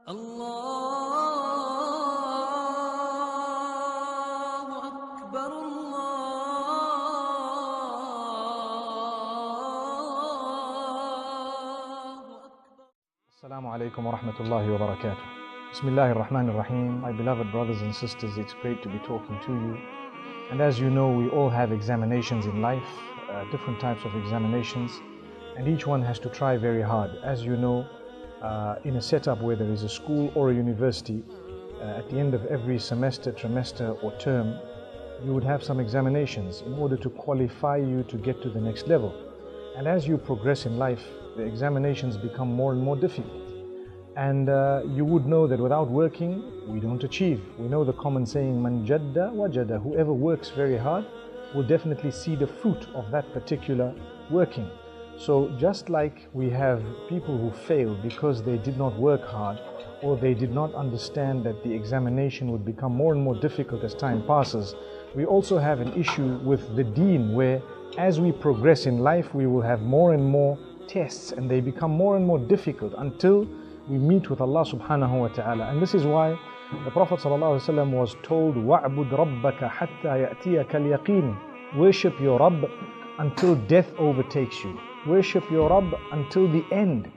الله أكبر الله أكبر. Assalamu alaikum wa rahmatullahi wa barakatuh. Bismillahir Rahmanir Rahim. My beloved brothers and sisters, it's great to be talking to you. And as you know, we all have examinations in life, different types of examinations, and each one has to try very hard. As you know, in a setup where there is a school or a university, at the end of every semester, trimester or term, you would have some examinations in order to qualify you to get to the next level. And as you progress in life, the examinations become more and more difficult. And you would know that without working, we don't achieve. We know the common saying, Man jadda wajada. Whoever works very hard will definitely see the fruit of that particular working. So just like we have people who fail because they did not work hard, or they did not understand that the examination would become more and more difficult as time passes, we also have an issue with the deen, where as we progress in life, we will have more and more tests, and they become more and more difficult until we meet with Allah subhanahu wa ta'ala. And this is why the Prophet ﷺ was told, وَعْبُدْ رَبَّكَ حَتَّى يَأْتِيَكَ الْيَقِينُ. Worship your Rabb until death overtakes you. Worship your Rabb until the end,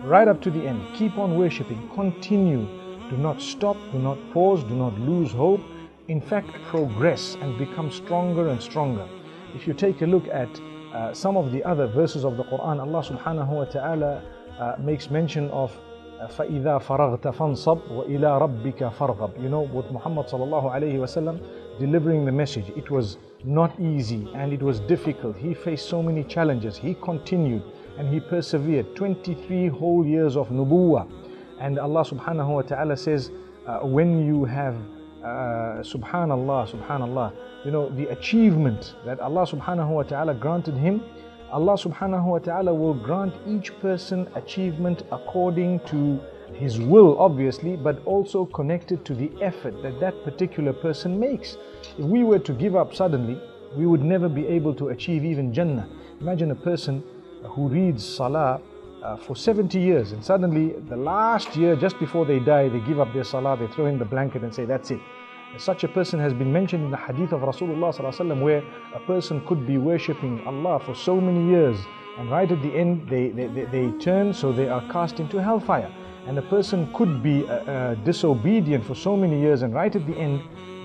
right up to the end. Keep on worshipping, continue. Do not stop, do not pause, do not lose hope. In fact, progress and become stronger and stronger. If you take a look at some of the other verses of the Quran, Allah subhanahu wa ta'ala makes mention of فَإِذَا فَرَغْتَ فَانْصَبْ وَإِلَىٰ رَبِّكَ فَارْغَبْ. You know, with Muhammad sallallahu alayhi wa sallam delivering the message, it was not easy and it was difficult. He faced so many challenges. He continued and he persevered. 23 whole years of nubuwah. And Allah subhanahu wa ta'ala says, when you have subhanallah, you know, the achievement that Allah subhanahu wa ta'ala granted him, Allah subhanahu wa ta'ala will grant each person achievement according to his will, obviously, but also connected to the effort that that particular person makes. If we were to give up suddenly, we would never be able to achieve even Jannah. Imagine a person who reads Salah for 70 years, and suddenly the last year, just before they die, they give up their Salah, they throw in the blanket and say, that's it. Such a person has been mentioned in the hadith of Rasulullah ﷺ, where a person could be worshipping Allah for so many years, and right at the end they turn, so they are cast into hellfire. And a person could be disobedient for so many years, and right at the end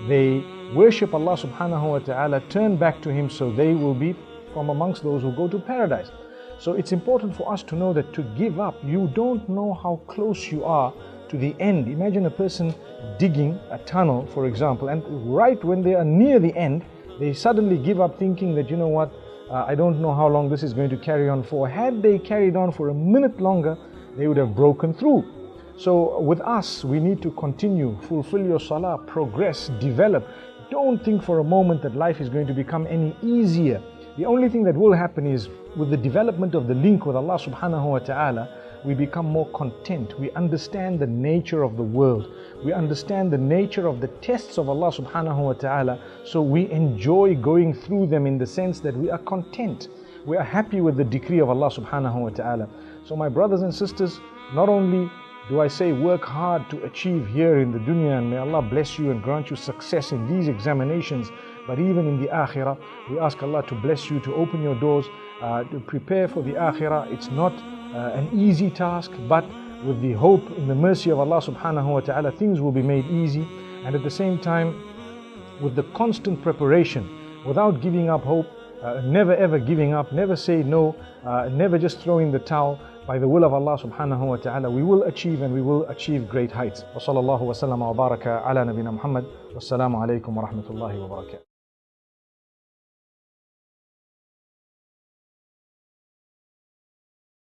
they worship Allah subhanahu wa ta'ala, turn back to Him, so they will be from amongst those who go to paradise. So it's important for us to know that to give up, you don't know how close you are to the end. Imagine a person digging a tunnel, for example, and right when they are near the end, they suddenly give up, thinking that, you know what, I don't know how long this is going to carry on for. Had they carried on for a minute longer, they would have broken through. So with us, we need to continue, fulfill your salah, progress, develop. Don't think for a moment that life is going to become any easier. The only thing that will happen is, with the development of the link with Allah subhanahu wa ta'ala, we become more content. We understand the nature of the world. We understand the nature of the tests of Allah subhanahu wa ta'ala. So we enjoy going through them in the sense that we are content. We are happy with the decree of Allah subhanahu wa ta'ala. So my brothers and sisters, not only do I say work hard to achieve here in the dunya, and may Allah bless you and grant you success in these examinations, but even in the akhirah, we ask Allah to bless you, to open your doors, to prepare for the akhirah. It's not an easy task, but with the hope in the mercy of Allah subhanahu wa ta'ala, things will be made easy. And at the same time, with the constant preparation, without giving up hope, never ever giving up, never say no, never just throw in the towel. By the will of Allah subhanahu wa ta'ala, we will achieve, and we will achieve great heights. Wa sallallahu wa sallam wa baraka ala nabina Muhammad. Wassalamu alaikum wa rahmatullahi wa barakatuh.